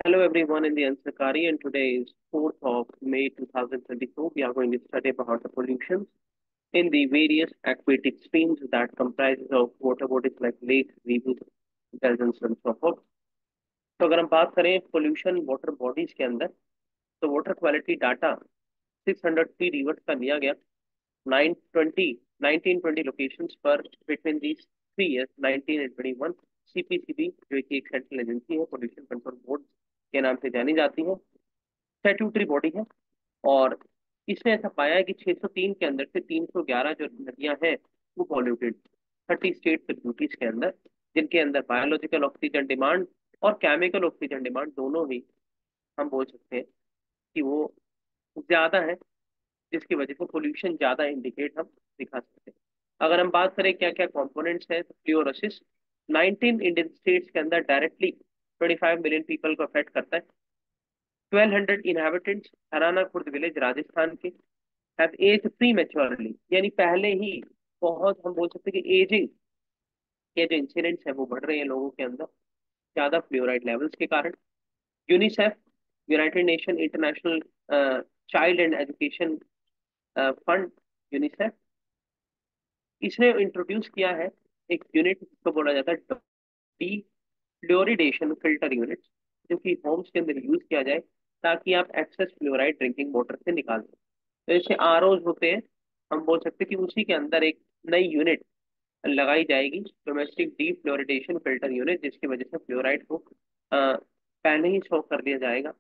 Hello everyone in the Ansakari, and today is 4th of May 2024. We are going to study about the pollution in the various aquatic streams that comprises of water bodies like lakes, rivers, deserts and so forth. तो अगर हम बात करें pollution water bodies के अंदर, तो water quality data 603 reverse का लिया गया 920 1920 लोकेशंस पर between these 3 years 19 and 21। CPCB जो कि एक सेंट्रल एजेंसी है पोल्यूशन कंट्रोल बोर्ड के नाम से जानी जाती है, स्टैट्यूटरी बॉडी है। और इसने ऐसा पाया है कि 603 के अंदर से 311 जो नदियां हैं वो पॉल्यूटेड 30 स्टेट ड्यूटीज के अंदर, जिनके अंदर बायोलॉजिकल ऑक्सीजन डिमांड और केमिकल ऑक्सीजन डिमांड दोनों ही हम बोल सकते हैं कि वो ज्यादा है, जिसकी वजह से पोल्यूशन ज्यादा इंडिकेट हम दिखा सकते हैं। अगर हम बात करें क्या क्या कंपोनेंट्स हैं, तो फ्लोरोसिस 19 इंडियन स्टेट्स के अंदर डायरेक्टली 25 मिलियन पीपल को अफेक्ट करता है। 1200 इनहेबिटेंट्स हराना खुर्द विलेज राजस्थान के हैव एज प्री मेच्योरली, यानी पहले ही बहुत हम बोल सकते हैं कि एजिंग के जो इंसिडेंट्स है वो बढ़ रहे हैं लोगों के अंदर ज्यादा फ्लोराइड लेवल्स के कारण। UNICEF, United nation international child and education fund, UNICEF, इसने इंट्रोड्यूस किया है एक यूनिट जिसको बोला जाता है डी फ्लोरिडेशन फिल्टर यूनिट, जो कि होम्स के अंदर यूज किया जाए ताकि आप एक्सेस फ्लोराइड ड्रिंकिंग वाटर से निकाल सकें। तो जैसे आरओज होते हैं, हम बोल सकते हैं कि उसी के अंदर एक नई यूनिट लगाई जाएगी, domestic D fluoridation filter unit, जिसकी वजह से फ्लोराइड को पहले ही शो कर दिया जाएगा,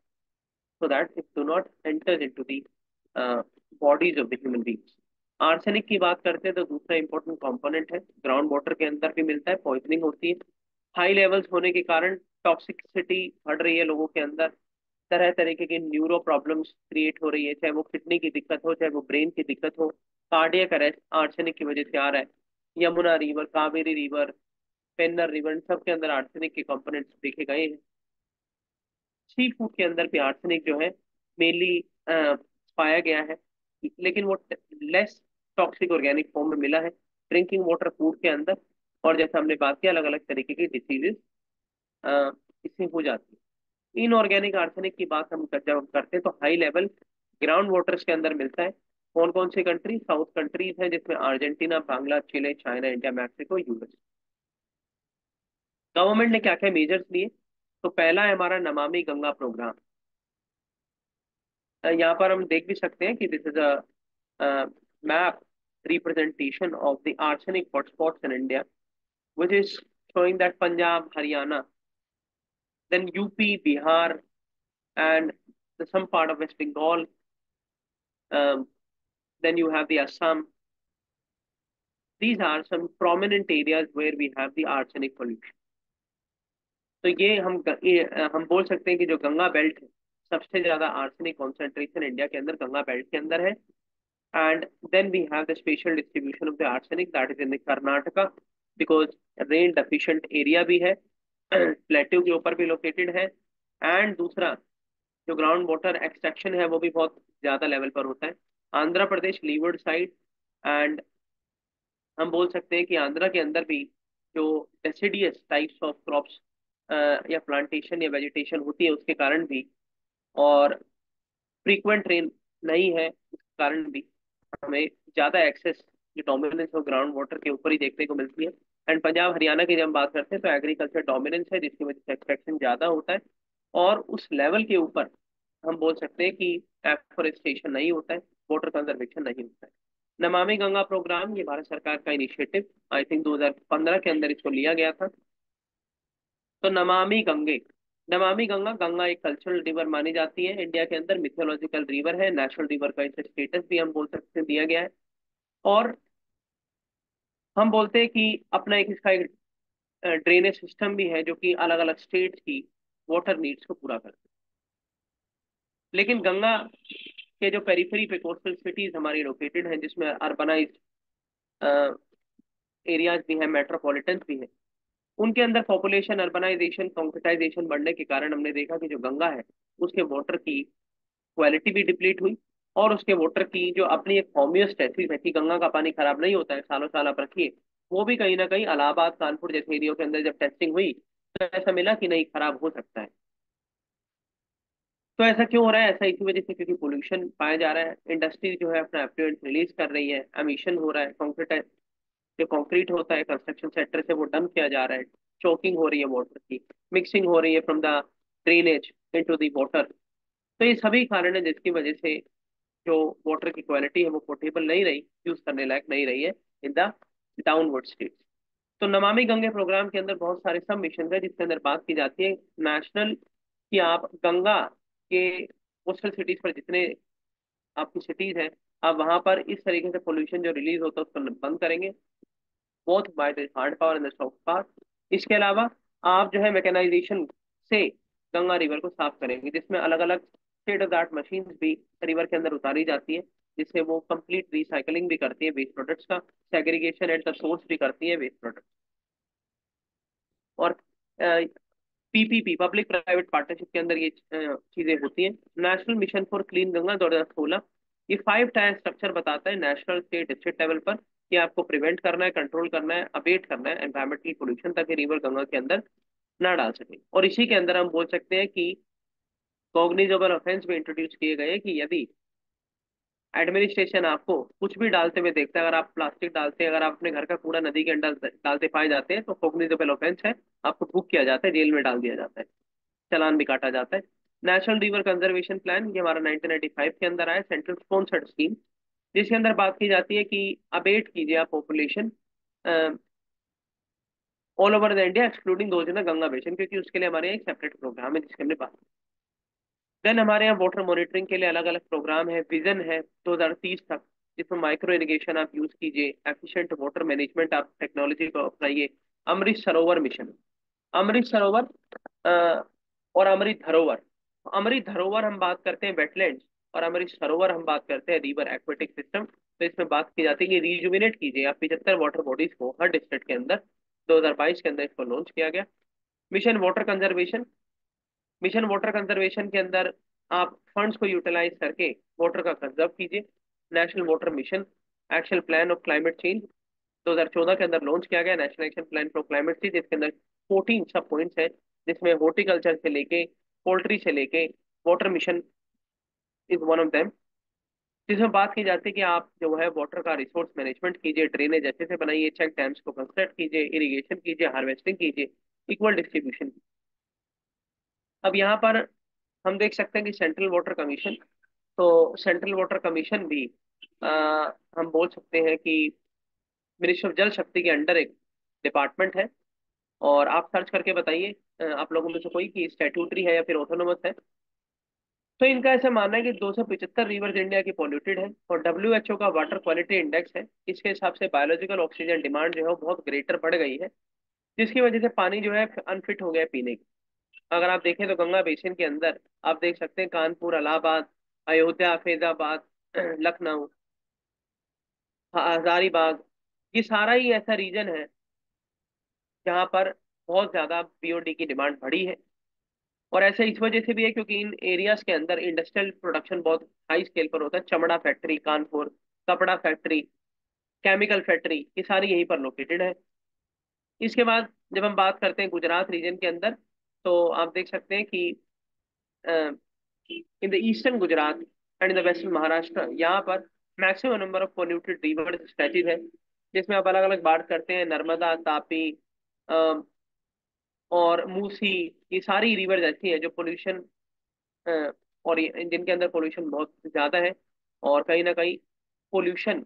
so that it do not enter into the bodies of the human beings। Arsenic की बात करते हैं तो दूसरा इंपॉर्टेंट कंपोनेंट है, ग्राउंड वाटर के अंदर भी मिलता है, पॉइजनिंग होती है। हाई लेवल्स होने के कारण टॉक्सिसिटी बढ़ रही है लोगों के अंदर, तरह तरीके की न्यूरो प्रॉब्लम्स क्रिएट हो रही है, चाहे वो किडनी की दिक्कत हो, चाहे वो ब्रेन की दिक्कत हो। कार्डियक अरेस्ट आर्सेनिक की वजह से आ रहा है। Yamuna river, Kaveri river, Penner river, इन सब के अंदर आर्सेनिक के कंपोनेंट्स देखे गए हैं। सी फूड के अंदर भी आर्सेनिक जो है मेनली पाया गया है, लेकिन वो लेस टॉक्सिक ऑर्गेनिक फॉर्म में मिला है ड्रिंकिंग वाटर फूड के अंदर। और जैसे हमने बात किया, अलग अलग तरीके की डिसीजेस इससे हो जाती है। इनऑर्गेनिक आर्सेनिक की बात हम जब हम करते हैं तो हाई लेवल ग्राउंड वाटर्स के अंदर मिलता है। कौन कौन सी कंट्री? साउथ कंट्रीज हैं, जिसमें Argentina, Bangla, Chile, China, India, Mexico, US. Government ने क्या क्या मेजर्स लिए? तो पहला है हमारा नमामि गंगा प्रोग्राम। यहाँ पर हम देख भी सकते हैं कि this is a map representation of the arsenic hotspots in India, which is showing that Punjab, Haryana, then UP, Bihar, and some part of West Bengal, um, then you have the Assam. These are some prominent areas where we have the arsenic pollution. तो हम बोल सकते हैं कि जो Ganga belt है, सबसे ज्यादा आर्सेनिक कॉन्सेंट्रेशन इंडिया के अंदर गंगा बेल्ट के अंदर है। and then we have the spatial distribution of the arsenic that is in the Karnataka, because rain deficient area भी है, प्लेट्यू के ऊपर भी लोकेटेड है। एंड दूसरा जो ग्राउंड वाटर एक्सट्रैक्शन है वो भी बहुत ज्यादा लेवल पर होता है। Andhra Pradesh levered side, and हम बोल सकते हैं कि आंध्रा के अंदर भी जो डेसिडियस टाइप्स ऑफ क्रॉप्स या प्लांटेशन या वेजिटेशन होती है उसके कारण भी, और फ्रीक्वेंट रेन नहीं है उसके कारण भी हमें ज्यादा एक्सेस जो डोमिनेंस है ग्राउंड वाटर के ऊपर ही देखने को मिलती है। एंड पंजाब हरियाणा की जब हम बात करते हैं तो एग्रीकल्चर डोमिनेंस है, जिसकी वजह से एक्सट्रैक्शन ज्यादा होता है। और उस लेवल के ऊपर हम बोल सकते हैं कि एफोरेस्टेशन नहीं होता है, वाटर कंजर्वेशन नहीं होता है। नमामि गंगा प्रोग्राम ये भारत सरकार का इनिशिएटिव, आई थिंक 2015 के अंदर इसको लिया गया था। तो नमामि गंगा, गंगा एक कल्चरल रिवर मानी जाती है इंडिया के अंदर, मिथोलॉजिकल रिवर है, नेशनल रिवर का इसे स्टेटस भी हम बोल सकते हैं दिया गया है। और हम बोलते हैं कि अपना एक इसका एक ड्रेनेज सिस्टम भी है जो कि अलग अलग स्टेट्स की वाटर नीड्स को पूरा करता है। लेकिन गंगा के जो पेरिफेरी पे कोस्टल सिटीज हमारी लोकेटेड हैं, जिसमें अर्बनाइज्ड एरियाज भी हैं, मेट्रोपॉलिटन भी हैं, उनके अंदर पॉपुलेशन अर्बनाइजेशन कॉन्क्रिटाइजेशन बढ़ने के कारण हमने देखा कि जो गंगा है उसके वाटर की क्वालिटी भी डिप्लीट हुई। और उसके वाटर की जो अपनी एक होम्योस्टेसिस है कि गंगा का पानी खराब नहीं होता है, सालों साल आप रखिए, वो भी कहीं ना कहीं इलाहाबाद कानपुर जैसे एरियो के अंदर जब टेस्टिंग हुई तो ऐसा मिला कि नहीं, खराब हो सकता है। तो ऐसा क्यों हो रहा है? ऐसा इसी वजह से क्योंकि पोल्यूशन पाया जा रहा है। इंडस्ट्री जो है अपना एफ्लुएंट रिलीज कर रही है, एमिशन हो रहा है, कॉन्क्रीट जो कंक्रीट होता है कंस्ट्रक्शन सेक्टर से वो डंप किया जा रहा है, चोकिंग हो रही है वाटर की, मिक्सिंग हो रही है from the drainage into the water. तो ये सभी कारण है जिसकी वजह से जो वाटर की क्वालिटी है वो पोर्टेबल नहीं रही, यूज करने लायक नहीं रही है इन द डाउनवर्ड स्टेट्स। तो नमामि गंगे प्रोग्राम के अंदर बहुत सारे सब मिशन है जिसके अंदर बात की जाती है नेशनल कि आप गंगा के कोस्टल सिटीज पर जितने आपकी सिटीज है, आप वहां पर इस तरीके से पोल्यूशन जो रिलीज होता है उसको बंद करेंगे, both by the hard power and the soft power. इसके अलावा आप जो है मैकेनाइजेशन से गंगा रिवर को साफ करेंगे, जिसमें अलग अलग state of the art machine भी रिवर के अंदर उतारी जाती है, जिससे वो कंप्लीट रिसाइकलिंग भी करती है वेस्ट प्रोडक्ट्स का, सेग्रीगेशन एट द सोर्स भी करती है वेस्ट प्रोडक्ट। और पीपीपी पब्लिक प्राइवेट पार्टनरशिप के अंदर ये चीजें होती हैं। National mission for clean Ganga 2016, ये 5 टायर स्ट्रक्चर बताता है नेशनल स्टेट स्टेट लेवल पर कि आपको प्रिवेंट करना है, कंट्रोल करना है, अबेट करना है एनवायरमेंटल पोल्यूशन, ताकि रिवर गंगा के अंदर ना डाल सके। और इसी के अंदर हम बोल सकते हैं कि कॉग्निजेबल ऑफेंस भी इंट्रोड्यूस किए गए कि यदि एडमिनिस्ट्रेशन आपको कुछ भी डालते हुए देखता है, अगर आप प्लास्टिक डालते हैं, अगर आप अपने घर का कूड़ा नदी के अंदर डालते पाए जाते हैं, तो कॉग्निजेबल ऑफेंस है, आपको बुक किया जाता है, जेल में डाल दिया जाता है, चालान भी काटा जाता है। नेशनल रिवर कंजर्वेशन प्लान ये हमारा 1995 के अंदर आया, सेंट्रल स्पॉन्सर्ड स्कीम, जिसके अंदर बात की जाती है कि अबेट कीजिए आप population all over the India excluding those in the Ganga basin, क्योंकि उसके लिए हमारे यहाँ एक सेपरेट प्रोग्राम है जिसके हमने बात। देन हमारे यहाँ वाटर मॉनिटरिंग के लिए अलग अलग प्रोग्राम है, विजन है 2030 तक, जिसमें माइक्रो इरिगेशन आप यूज कीजिए, एफिशिएंट वाटर मैनेजमेंट आप टेक्नोलॉजी को अपनाइए। अमृत सरोवर मिशन, अमृत सरोवर अ, और अमृत धरोवर। अमृत धरोवर हम बात करते हैं वेटलैंड्स, और अमृत सरोवर हम बात करते हैं रिवर एक्वेटिक सिस्टम। तो इसमें बात की जाती है कि रिजुविनेट कीजिए आप 75 वाटर बॉडीज को हर डिस्ट्रिक्ट के अंदर। 2022 के अंदर इसको लॉन्च किया गया। Mission water conservation, mission water conservation के अंदर आप फंड्स को यूटिलाइज करके वाटर का कंजर्व कीजिए। National water mission action plan of climate change 2014 के अंदर लॉन्च किया गया, national action plan for climate change, जिसके अंदर 14 सब पॉइंट्स हैं, जिसमें हॉर्टिकल्चर से लेके पोल्ट्री से लेके water mission is one of them, जिसमें बात की जाती है कि आप जो है वाटर का रिसोर्स मैनेजमेंट कीजिए, ड्रेनेज अच्छे से बनाइए, चेक डैम्स को कंस्ट्रक्ट कीजिए, इरिगेशन कीजिए, हार्वेस्टिंग कीजिए, इक्वल डिस्ट्रीब्यूशन। अब यहाँ पर हम देख सकते हैं कि सेंट्रल वाटर कमीशन, तो सेंट्रल वाटर कमीशन भी आ, हम बोल सकते हैं कि मिनिस्ट्री ऑफ जल शक्ति के अंडर एक डिपार्टमेंट है। और आप सर्च करके बताइए आप लोगों में से कोई कि स्टैट्यूटरी है या फिर ऑटोनोमस है। तो इनका ऐसा मानना है कि 275 रिवर्स इंडिया की पॉल्यूटेड है, और डब्ल्यूएचओ का वाटर क्वालिटी इंडेक्स है, इसके हिसाब से बायोलॉजिकल ऑक्सीजन डिमांड जो है वो बहुत ग्रेटर बढ़ गई है, जिसकी वजह से पानी जो है अनफिट हो गया है पीने की। अगर आप देखें तो गंगा बेसिन के अंदर आप देख सकते हैं कानपुर, इलाहाबाद, अयोध्या, फैजाबाद, लखनऊ, हजारीबाग, ये सारा ही ऐसा रीजन है जहाँ पर बहुत ज्यादा बीओडी की डिमांड बढ़ी है। और ऐसा इस वजह से भी है क्योंकि इन एरियाज के अंदर इंडस्ट्रियल प्रोडक्शन बहुत हाई स्केल पर होता है। चमड़ा फैक्ट्री कानपुर, कपड़ा फैक्ट्री, केमिकल फैक्ट्री, ये सारी यहीं पर लोकेटेड है। इसके बाद जब हम बात करते हैं गुजरात रीजन के अंदर, तो आप देख सकते हैं कि in the eastern Gujarat and in the western Maharashtra, यहाँ पर maximum number of polluted river stretches है, जिसमें आप अलग अलग बात करते हैं नर्मदा, तापी और मूसी। ये सारी रिवर्स ऐसी है जो पोल्यूशन और जिनके अंदर पोल्यूशन बहुत ज्यादा है, और कहीं ना कहीं पोल्यूशन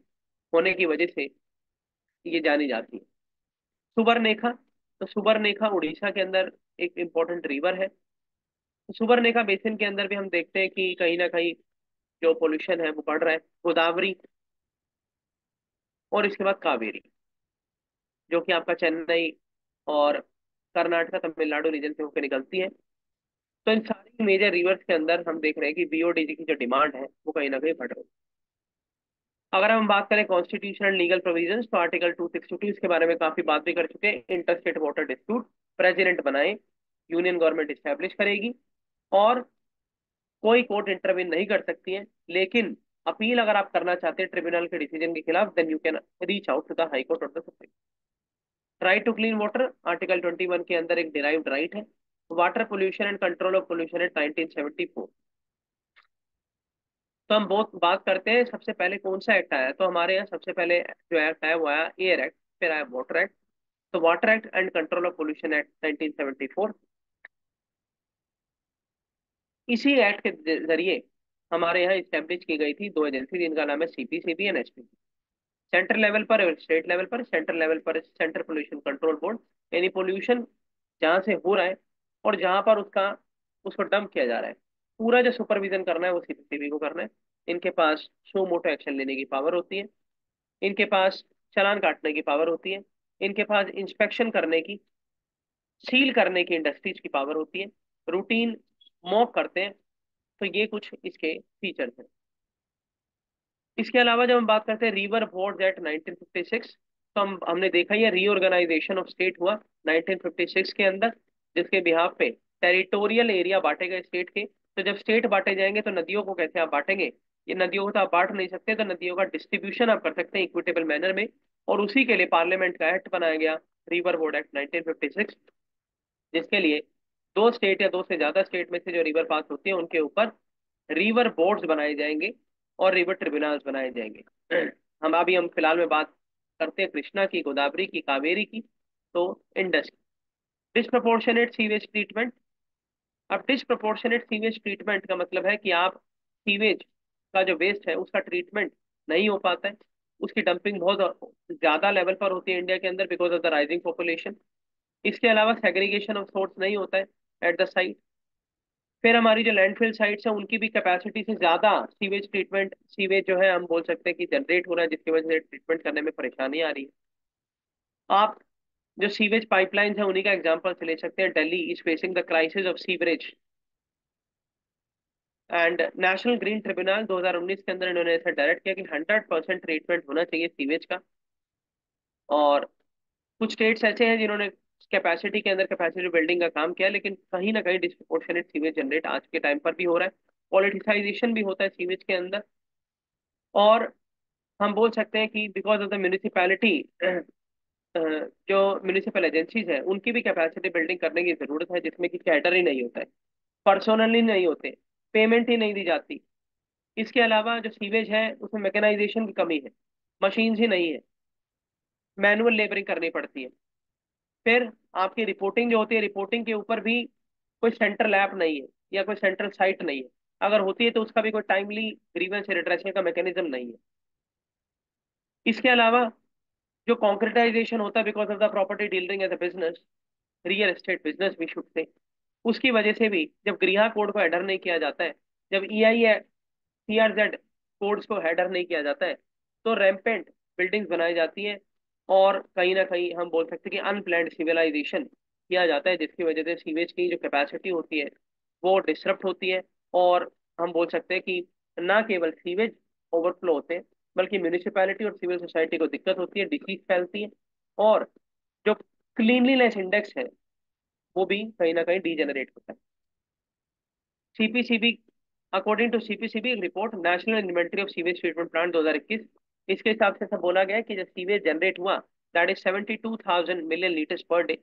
होने की वजह से ये जानी जाती है। सुबरनेखा, तो सुबरनेखा उड़ीसा के अंदर एक इम्पोर्टेंट रिवर है। तो सुबरनेखा बेसिन के अंदर भी हम देखते हैं कि कहीं ना कहीं जो पोल्यूशन है वो बढ़ रहा है। गोदावरी, और इसके बाद कावेरी, जो कि आपका चेन्नई और कर्नाटका तमिलनाडु रीजन से होकर निकलती है। तो इन सारी मेजर रिवर्स के अंदर हम देख रहे हैं कि बीओडीजी की जो डिमांड है वो कहीं ना कहीं बढ़ रही है। अगर हम बात करें कॉन्स्टिट्यूशनल लीगल प्रोविजंस, तो आर्टिकल 262 इसके बारे में काफी बात भी कर चुके हैं। इंटरस्टेट वाटर डिस्प्यूट प्रेसिडेंट बनाए, यूनियन गवर्नमेंट इस्टेब्लिश करेगी, और कोई कोर्ट इंटरवीन नहीं कर सकती है, लेकिन अपील अगर आप करना चाहते हैं ट्रिब्यूनल के डिसीजन के खिलाफ, then you can reach out to the high court और the supreme. Right to clean water article 21 के अंदर एक डिराइव्ड राइट है। Water pollution and control of pollution act 1974, तो हम बहुत बात करते हैं सबसे पहले कौन सा एक्ट आया, तो हमारे यहाँ सबसे पहले जो एक्ट आया वो आया एयर एक्ट, फिर आया वाटर एक्ट। तो water act and control of pollution act 1974, इसी एक्ट के जरिए हमारे यहाँ स्टैब्लिश की गई थी दो एजेंसी जिनका नाम है CPCB and HP. Central level पर और स्टेट लेवल पर, सेंट्रल लेवल पर सेंट्रल पोल्यूशन कंट्रोल बोर्ड, यानी पोल्यूशन जहाँ से हो रहा है और जहाँ पर उसको डंप किया जा रहा है, पूरा जो सुपरविजन करना है वो सीपीसीबी को करना है। इनके पास सो मोटो एक्शन लेने की पावर होती है, इनके पास चालान काटने की पावर होती है, इनके पास इंस्पेक्शन करने की, सील करने की इंडस्ट्रीज की पावर होती है, रूटीन मॉक करते हैं। तो ये कुछ इसके फीचर्स हैं। इसके अलावा जब हम बात करते हैं रिवर बोर्ड एक्ट 1956, तो हमने देखा ही है रीऑर्गेनाइजेशन ऑफ स्टेट हुआ 1956 के अंदर, जिसके बिहाफ पे टेरिटोरियल एरिया बांटे गए स्टेट के। तो जब स्टेट बांटे जाएंगे तो नदियों को कैसे आप बांटेंगे, ये नदियों को तो आप बांट नहीं सकते, तो नदियों का डिस्ट्रीब्यूशन आप कर सकते हैं इक्विटेबल मैनर में। और उसी के लिए पार्लियामेंट का एक्ट बनाया गया, रिवर बोर्ड एक्ट 1956, जिसके लिए दो स्टेट या दो से ज्यादा स्टेट में से जो रिवर पास होती है उनके ऊपर रिवर बोर्ड्स बनाए जाएंगे और रिवर ट्रिब्यूनल्स बनाए जाएंगे। हम फिलहाल में बात करते हैं कृष्णा की, गोदावरी की, कावेरी की। तो इंडस डिस्प्रपोर्शनेट सीवेज ट्रीटमेंट। अब डिस्प्रपोर्शनेट सीवेज ट्रीटमेंट का मतलब है कि आप सीवेज का जो वेस्ट है उसका ट्रीटमेंट नहीं हो पाता है, उसकी डंपिंग बहुत ज्यादा लेवल पर होती है इंडिया के अंदर because of the rising population. इसके अलावा सेग्रीगेशन ऑफ सोर्स नहीं होता है एट द साइट। फिर हमारी जो लैंडफिल साइट्स हैं उनकी भी कैपेसिटी से ज्यादा सीवेज जो है हम बोल सकते हैं कि जनरेट हो रहा है, जिसकी वजह से ट्रीटमेंट करने में परेशानी आ रही है। आप जो सीवेज पाइपलाइंस हैं उन्हीं का एग्जांपल ले सकते हैं। Delhi is facing the crisis of sewerage, and national green tribunal 2019 के अंदर इन्होंने ऐसा डायरेक्ट किया कि 100% ट्रीटमेंट होना चाहिए सीवेज का। और कुछ स्टेट्स ऐसे हैं जिन्होंने कैपेसिटी के अंदर कैपेसिटी बिल्डिंग का काम किया, लेकिन कहीं ना कहीं डिस्प्रोपोर्शनेट सीवेज जनरेट आज के टाइम पर भी हो रहा है, पॉलिटिसाइजेशन भी होता है सीवेज के अंदर। और हम बोल सकते हैं कि बिकॉज ऑफ द म्यूनिसिपैलिटी, जो म्यूनिसिपल एजेंसीज है उनकी भी कैपेसिटी बिल्डिंग करने की जरूरत है, जिसमें कि कैडर ही नहीं होता है, पर्सोनली नहीं होते, पेमेंट ही नहीं दी जाती। इसके अलावा जो सीवेज है उसमें मैकेनाइजेशन की कमी है, मशीन्स ही नहीं है, मैनुअल लेबरिंग करनी पड़ती है। फिर आपकी रिपोर्टिंग जो होती है, रिपोर्टिंग के ऊपर भी कोई सेंट्रल ऐप नहीं है या कोई सेंट्रल साइट नहीं है, अगर होती है तो उसका भी कोई टाइमली ग्रीवेंस रिड्रेसल का मैकेनिज्म नहीं है। इसके अलावा जो कॉन्क्रिटाइजेशन होता है because of the property dealing as a business, real estate business भी शुड से, उसकी वजह से भी जब गृह कोड को हेडर नहीं किया जाता है, जब EI CRZ कोड्स को हेडर नहीं किया जाता है, तो रैम्पेंट बिल्डिंग्स बनाई जाती हैं। और कहीं ना कहीं हम बोल सकते हैं कि अनप्लैन्ड सिविलाइजेशन किया जाता है, जिसकी वजह से सीवेज की जो कैपेसिटी होती है वो डिस्टर्ब होती है। और हम बोल सकते हैं कि ना केवल सीवेज ओवरफ्लो होते हैं, बल्कि म्यूनिसिपैलिटी और सिविल सोसाइटी को दिक्कत होती है, डिसीज फैलती है, और जो क्लीनलीनेस इंडेक्स है वो भी कहीं ना कहीं डीजेनरेट होता है। सीपीसीबी, अकॉर्डिंग टू सीपीसीबी एक report national inventory of sewage treatment plant 2021, इसके हिसाब से सब बोला गया है कि जब सीवेज जनरेट हुआ that is 72,000 million litres per day,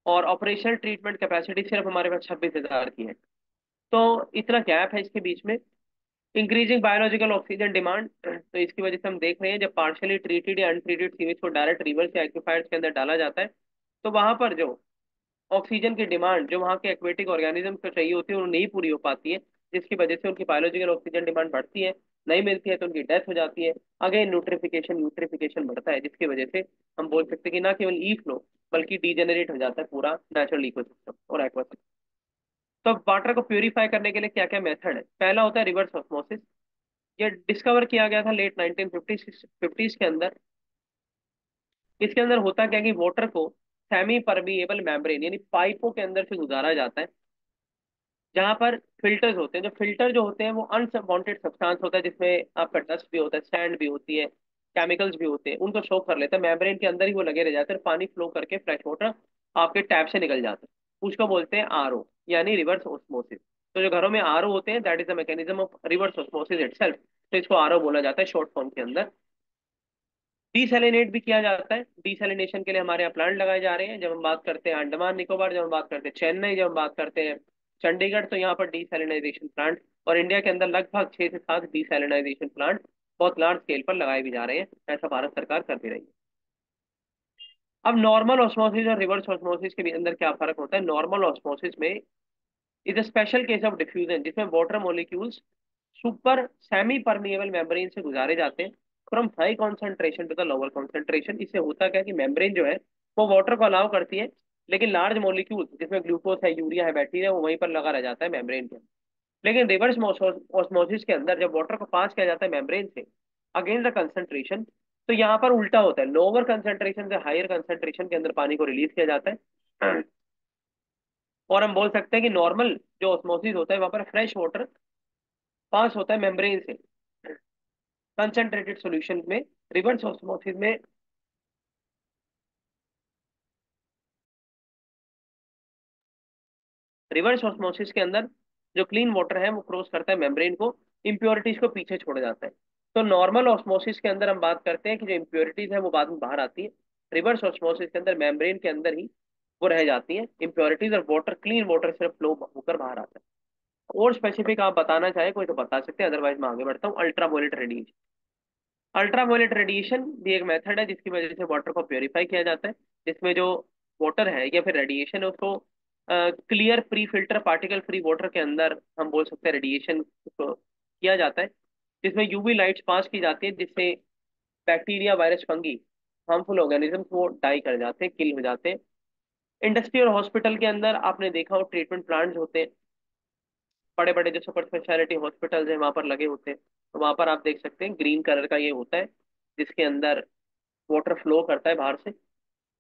और ऑपरेशनल ट्रीटमेंट कैपेसिटी सिर्फ हमारे पास 26,000 की है। तो इतना गैप है इसके बीच में। इंक्रीजिंग बायोलॉजिकल ऑक्सीजन डिमांड, तो इसकी वजह से हम देख रहे हैं जब पार्शियली ट्रीटेड या अनट्रीटेड सीवेज को डायरेक्ट रिवर्स या एक्विफायर्स के अंदर डाला जाता है, तो वहां पर जो ऑक्सीजन की डिमांड जो वहाँ के एक्वेटिक ऑर्गेनिज्म को चाहिए होती है वो नहीं पूरी हो पाती है, जिसकी वजह से उनकी बायोलॉजिकल ऑक्सीजन डिमांड बढ़ती है, नहीं मिलती है तो उनकी डेथ हो जाती है। अगेन न्यूट्रिफिकेशन न्यूट्रिफिकेशन बढ़ता है, जिसकी वजह से हम बोल सकते हैं कि ना केवल ई फ्लो बल्कि डीजेनरेट हो जाता है पूरा नेचुरल इकोसिस्टम और एक्वासिस्टम। तो वाटर को प्यूरिफाई करने के लिए क्या क्या मेथड है, पहला होता है रिवर्स ऑस्मोसिस। ये डिस्कवर किया गया था लेट 1950s के अंदर। इसके अंदर होता क्या कि वाटर को सेमी परमिएबल मेम्ब्रेन यानी पाइपों के अंदर से गुजारा जाता है, जहां पर फिल्टर्स होते हैं। जो फिल्टर जो होते हैं वो अनवांटेड सब्सटेंस होता है, जिसमें आपका डस्ट भी होता है, सैंड भी होती है, केमिकल्स भी होते हैं, उनको सोख कर लेते हैं, मेम्ब्रेन के अंदर ही वो लगे रह जाते हैं, पानी फ्लो करके फ्रेश वाटर आपके टैप से निकल जाता है। उसको बोलते हैं RO यानी रिवर्स ऑस्मोसिस। तो जो घरों में RO होते हैं that is the mechanism of reverse osmosis itself, तो इसको RO बोला जाता है शॉर्ट फॉर्म के अंदर। डीसैलिनेट भी किया जाता है, डीसैलिनेशन के लिए हमारे यहाँ प्लांट लगाए जा रहे हैं। जब हम बात करते हैं अंडमान निकोबार, जब हम बात करते हैं चेन्नई, जब हम बात करते हैं चंडीगढ़ तो यहाँ पर डीसैलिनाइजेशन प्लांट, और इंडिया के अंदर लगभग 6 से 7 डीसैलिनाइजेशन प्लांट बहुत लार्ज स्केल पर लगाए भी जा रहे हैं, ऐसा भारत सरकार कर भी रही है। अब नॉर्मल ऑस्मोसिस और रिवर्स ऑस्मोसिस के भी अंदर क्या फर्क होता है? नॉर्मल ऑस्मोसिस में is a special case of diffusion, जिसमें water molecules super semi permeable membrane से गुजारे जाते हैं from high concentration to the lower concentration. इससे होता क्या है कि मेम्ब्रेन जो है वो वाटर को अलाउ करती है, लेकिन लार्ज मॉलिक्यूल जिसमें ग्लूकोज है, यूरिया है, बैक्टीरिया, वो वहीं पर लगा रह जाता है मेम्ब्रेन के। लेकिन रिवर्स ऑस्मोसिस के अंदर जब वाटर को पास किया जाता है मेम्ब्रेन से अगेंस्ट द कंसंट्रेशन, तो यहाँ पर उल्टा होता है, लोअर कंसंट्रेशन से हायर कंसंट्रेशन के अंदर पानी को रिलीज किया जाता है। और हम बोल सकते हैं कि नॉर्मल जो ऑस्मोसिस होता है वहां पर फ्रेश वाटर पास होता है मेम्ब्रेन से कंसंट्रेटेड सॉल्यूशन में। रिवर्स ऑस्मोसिस में रिवर्स ऑस्मोसिस के अंदर जो क्लीन वाटर है वो क्रॉस करता है मेम्ब्रेन को, इम्प्योरिटीज को पीछे छोड़ जाता है। तो नॉर्मल ऑस्मोसिस के अंदर हम बात करते हैं कि जो इम्प्योरिटीज है वो बाद में बाहर आती है। रिवर्स ऑस्मोसिस के अंदर मेम्ब्रेन के अंदर ही वो रह जाती है इम्प्योरिटीज, और वाटर क्लीन वाटर सिर्फ फ्लो होकर बाहर आता है। और स्पेसिफिक आप बताना चाहे कोई तो बता सकते हैं, अदरवाइज मैं आगे बढ़ता हूँ। अल्ट्रावोलेट रेडिएशन, अल्ट्रावायलेट रेडिएशन भी एक मेथड है जिसकी वजह से वाटर को प्योरीफाई किया जाता है, जिसमें जो वाटर है या फिर रेडिएशन है उसको clear pre filter particle free water के अंदर हम बोल सकते हैं रेडिएशन को किया जाता है, जिसमें यूवी लाइट्स पास की जाती है, जिससे bacteria, virus, fungi, harmful organism वो डाई कर जाते हैं, किल हो जाते हैं। इंडस्ट्री और हॉस्पिटल के अंदर आपने देखा हो ट्रीटमेंट प्लांट्स होते हैं, बड़े बड़े जो सुपर स्पेशलिटी हॉस्पिटल्स हैं वहां पर लगे होते हैं, तो वहां पर आप देख सकते हैं ग्रीन कलर का ये होता है, जिसके अंदर वाटर फ्लो करता है बाहर से।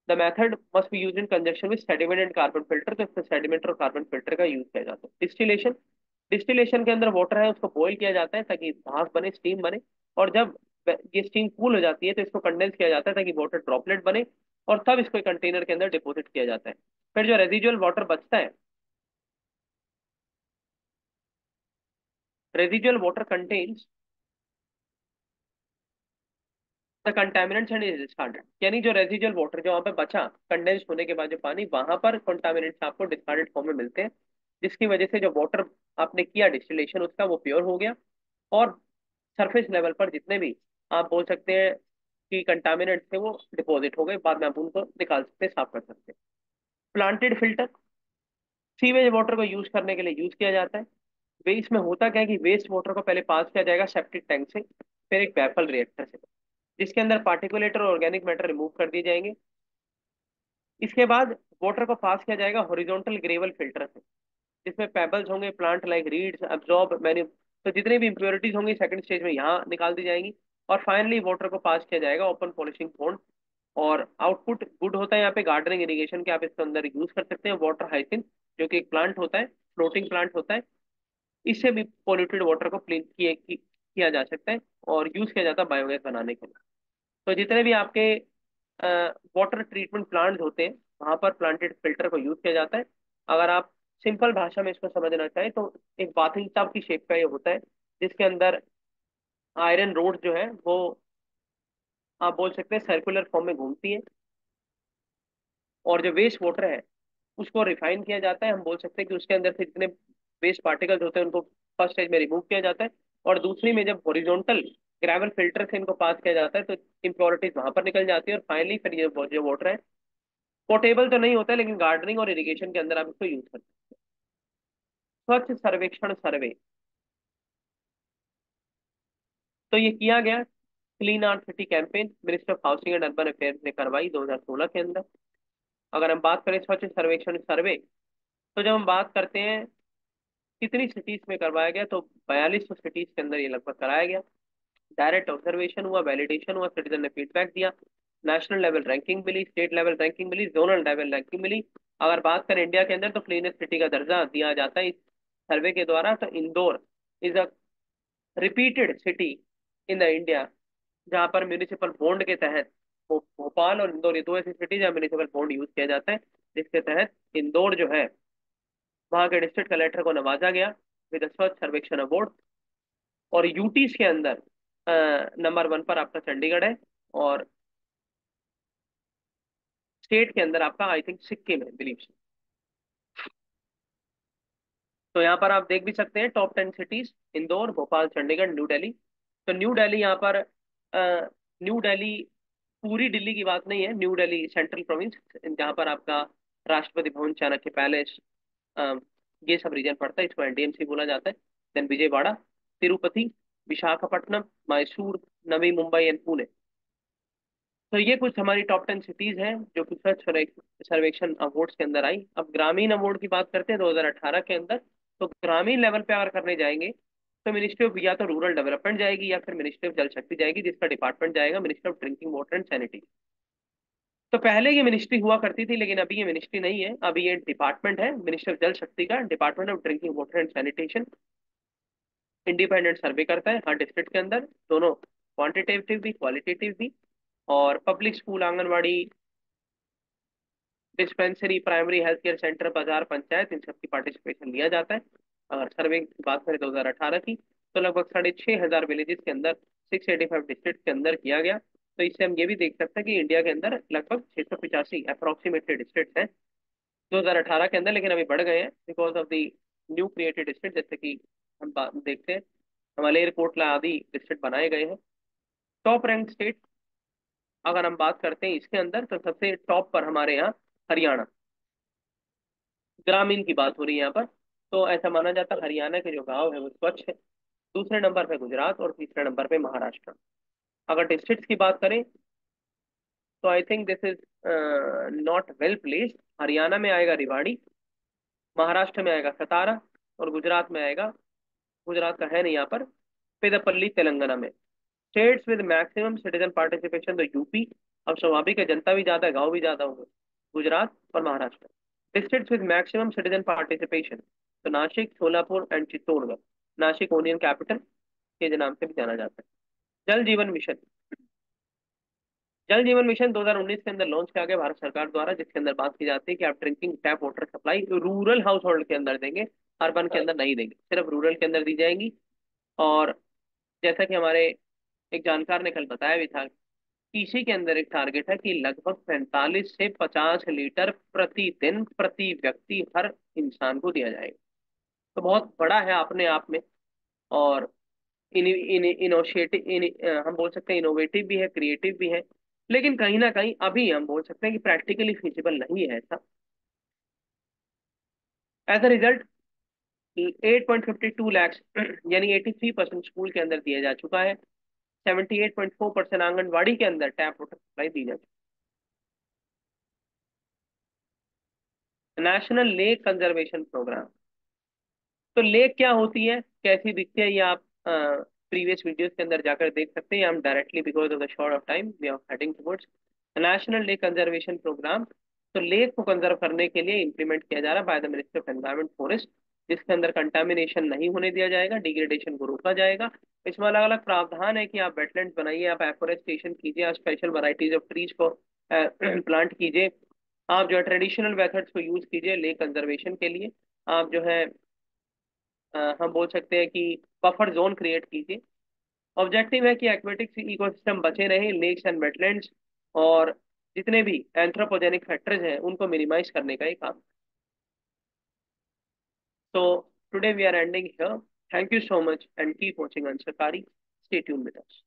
The method must be use in conjunction with sediment and carbon filter, तो इसमें सेडिमेंट और कार्बन फिल्टर का यूज किया जाता है। डिस्टिलेशन, डिस्टिलेशन के अंदर वाटर है उसको बॉईल किया जाता है ताकि भाप बने, स्टीम बने, और जब ये स्टीम कूल हो जाती है तो इसको कंडेंस किया जाता है ताकि वाटर ड्रॉपलेट बने, और तब इसको कंटेनर के अंदर डिपोजिट किया जाता है। फिर जो रेजिजुअल वाटर बचता है, residual water contains the contaminants and is discarded, यानी जो रेजिजुअल वाटर जो वहाँ पे बचा कंडेंस होने के बाद जो पानी, वहां पर कंटामिनेंट्स आपको डिस्कार्डेड फॉर्म में मिलते हैं, जिसकी वजह से जो वाटर आपने किया डिस्टिलेशन उसका वो प्योर हो गया, और सरफेस लेवल पर जितने भी आप बोल सकते हैं कि कंटामिनेंट थे वो डिपॉजिट हो गए, बाद में आप उनको निकाल सकते हैं, साफ कर सकते हैं। प्लांटेड फिल्टर, सीवेज वाटर को यूज करने के लिए यूज किया जाता है। वेस्ट में होता क्या है कि वेस्ट वाटर को पहले पास किया जाएगा सेप्टिक टैंक से, फिर एक बैफल रिएक्टर से, जिसके अंदर पार्टिकुलेटर और ऑर्गेनिक मैटर रिमूव कर दिए जाएंगे। इसके बाद वाटर को पास किया जाएगा हॉरिजॉन्टल ग्रेवल फिल्टर से, जिसमें पेबल्स होंगे, plant like reads absorb menu, तो जितनी भी इंप्योरिटीज होंगी सेकंड स्टेज में यहाँ निकाल दी जाएंगी। और फाइनली वाटर को पास किया जाएगा ओपन पॉलिशिंग पॉन्ड, और आउटपुट गुड होता है यहाँ पे गार्डनिंग इरिगेशन के, आप इसके अंदर यूज कर सकते हैं। वाटर हाइसिन जो कि एक प्लांट होता है, फ्लोटिंग प्लांट होता है, इससे भी पोल्यूटेड वाटर को क्लीन किया जा सकता है और यूज किया जाता है बायोगैस बनाने के लिए। तो जितने भी आपके वाटर ट्रीटमेंट प्लांट्स होते हैं वहां पर प्लांटेड फिल्टर को यूज किया जाता है। अगर आप सिंपल भाषा में इसको समझना चाहें तो एक बाथिंग टब की शेप का ये होता है, जिसके अंदर आयरन रोड जो है वो आप बोल सकते हैं सर्कुलर फॉर्म में घूमती है, और जो वेस्ट वाटर है उसको रिफाइन किया जाता है। हम बोल सकते हैं कि उसके अंदर से जितने वेस्ट पार्टिकल्स होते हैं उनको फर्स्ट स्टेज में रिमूव किया जाता है, और दूसरी में जब हॉरिजॉन्टल ग्रेवल फिल्टर से इनको पास किया जाता है तो इम्प्योरिटीज वहां पर निकल जाती है, और फाइनली फिर ये जो वाटर है पोर्टेबल तो नहीं होता है, लेकिन गार्डनिंग और इरिगेशन के अंदर आप इसको यूज करते हैं। स्वच्छ सर्वेक्षण सर्वे, तो ये किया गया clean out city campaign minister of housing and urban affairs ने करवाई 2016 के अंदर। अगर हम बात करें स्वच्छ सर्वेक्षण सर्वे, तो जब हम बात करते हैं कितनी सिटीज में करवाया गया, तो 4200 सिटीज के अंदर ये लगभग कराया गया। डायरेक्ट ऑब्जर्वेशन हुआ, वैलिडेशन हुआ, सिटीजन ने फीडबैक दिया, नेशनल लेवल रैंकिंग मिली, स्टेट लेवल रैंकिंग मिली, जोनल लेवल रैंकिंग मिली। अगर बात करें इंडिया के अंदर तो क्लीनेस्ट सिटी का दर्जा दिया जाता है इस सर्वे के द्वारा, तो Indore is a repeated city in the India, जहाँ पर म्यूनिसिपल बॉन्ड के तहत भोपाल और इंदौर ये दो ऐसी सिटी जहाँ म्यूनिसिपल बॉन्ड यूज किया जाता है, जिसके तहत इंदौर जो है वहाँ के डिस्ट्रिक्ट कलेक्टर को नवाजा गया विद स्वच्छ सर्वेक्षण अवार्ड। और यूटीज के अंदर नंबर 1 पर आपका चंडीगढ़ है, और स्टेट के अंदर आपका आई थिंक सिक्किम है, बिलीव। तो यहाँ पर आप देख भी सकते हैं top 10 cities: Indore, Bhopal, Chandigarh, new Delhi. तो न्यू दिल्ली यहाँ पर न्यू दिल्ली पूरी दिल्ली की बात नहीं है, न्यू दिल्ली सेंट्रल प्रोविंस, जहाँ पर आपका राष्ट्रपति भवन, चाणक्य पैलेस, अ, ये सब रीजन पड़ता है, इसको एनडीएमसी बोला जाता है। Then Vijayawada, Tirupati, Visakhapatnam, Mysore, Navi Mumbai and Pune. तो ये कुछ हमारी टॉप 10 सिटीज हैं जो कि स्वच्छ सर्वेक्षण अवार्ड्स के अंदर आई। अब ग्रामीण अवार्ड की बात करते हैं 2018 के अंदर। तो ग्रामीण लेवल पे अगर करने जाएंगे तो मिनिस्ट्री ऑफ, या तो रूरल डेवलपमेंट जाएगी या फिर मिनिस्ट्री ऑफ जल शक्ति जाएगी, जिसका डिपार्टमेंट जाएगा ministry of drinking water and sanity. तो पहले ये मिनिस्ट्री हुआ करती थी, लेकिन अभी ये मिनिस्ट्री नहीं है, अभी ये डिपार्टमेंट है मिनिस्ट्री ऑफ जल शक्ति का, department of drinking water and sanitation. Independent survey करता है हर डिस्ट्रिक्ट के अंदर, दोनों क्वांटिटेटिव भी क्वालिटेटिव भी। और public school, anganwadi, dispensary, primary health care centre, बाजार, पंचायत, इन सबकी पार्टिसिपेशन लिया जाता है। अगर सर्वे की बात करें 2018 की, तो लगभग 6,500 विलेजेस के अंदर 685 डिस्ट्रिक्ट के अंदर किया गया। तो इससे हम ये भी देख सकते हैं कि इंडिया के अंदर लगभग 685 अप्रोक्सीमेटली डिस्ट्रिक्ट हैं 2018 के अंदर, लेकिन अभी बढ़ गए हैं because of the new created district. जैसे कि हम देखते हैं मलेरकोटला आदि डिस्ट्रिक्ट बनाए गए हैं। टॉप रैंक स्टेट अगर हम बात करते हैं इसके अंदर, तो सबसे टॉप पर हमारे यहाँ हरियाणा, ग्रामीण की बात हो रही है यहाँ पर। तो ऐसा माना जाता है हरियाणा के जो गांव है वो स्वच्छ है। दूसरे नंबर पे गुजरात और तीसरे नंबर पे महाराष्ट्र। अगर डिस्ट्रिक्ट्स की बात करें तो I think this is not well placed. Haryana में आएगा रिवाड़ी, महाराष्ट्र में आएगा सतारा, और गुजरात में आएगा, गुजरात का है नहीं यहाँ पर, पेदपल्ली तेलंगाना में। States with maximum citizen participation तो यूपी, अब स्वाभाविक है जनता भी ज्यादा है, गांव भी ज्यादा होंगे, गुजरात और Maharashtra. Districts with maximum citizen participation तो Nashik, Solapur and Chittorgarh. Nashik onion capital के नाम से भी जाना जाता है। जल जीवन मिशन, जल जीवन मिशन 2019 के अंदर लॉन्च किया गया भारत सरकार द्वारा, जिसके अंदर बात की जाती है कि आप drinking tap water supply rural house hold के अंदर देंगे, अर्बन के अंदर नहीं देंगे, सिर्फ रूरल के अंदर दी जाएंगी। और जैसा कि हमारे एक जानकार ने कल बताया भी था, इसी के अंदर एक टारगेट है कि लगभग 45 से 50 लीटर प्रतिदिन प्रति व्यक्ति हर इंसान को दिया जाएगा। तो बहुत बड़ा है अपने आप में। और इन, इन, इनोशिएटिव हम बोल सकते हैं इनोवेटिव भी है, क्रिएटिव भी है, लेकिन कहीं ना कहीं अभी हम बोल सकते हैं कि प्रैक्टिकली फिजिबल नहीं है ऐसा। एज अ रिजल्ट 8.52 लाख यानी 83% स्कूल के अंदर दिया जा चुका है। 78.4% आंगनबाड़ी के अंदर टैप वाटर सप्लाई दी जा चुकी है। National lake conservation programme. तो लेक क्या होती है, कैसी दिखती है, ये आप प्रीवियस वीडियोस के अंदर जाकर देख सकते हैं। हम directly because of the short of time we are heading towards national lake conservation programme. तो लेक को कंजर्व करने के लिए इंप्लीमेंट किया जा रहा है by the ministry of environment forest, जिसके अंदर कंटामिनेशन नहीं होने दिया जाएगा, डिग्रेडेशन को रोका जाएगा। इसमें अलग अलग प्रावधान है कि आप वेटलैंड्स बनाइए, आप एफोरेस्टेशन कीजिए, आप स्पेशल वैरायटीज ऑफ ट्रीज को प्लांट कीजिए, आप जो है ट्रेडिशनल मेथड्स को यूज कीजिए लेक कंजर्वेशन के लिए। आप जो है हम बोल सकते हैं कि बफर जोन क्रिएट कीजिए। ऑब्जेक्टिव है कि एक्वेटिक इकोसिस्टम बचे रहे, लेक्स एंड वेटलैंड्स, और जितने भी एंथ्रोपोजेनिक फैक्टर्स हैं उनको मिनिमाइज करने का ही काम। तो today we are ending here. Thank you so much and keep watching Answerkaari. Stay tune with us.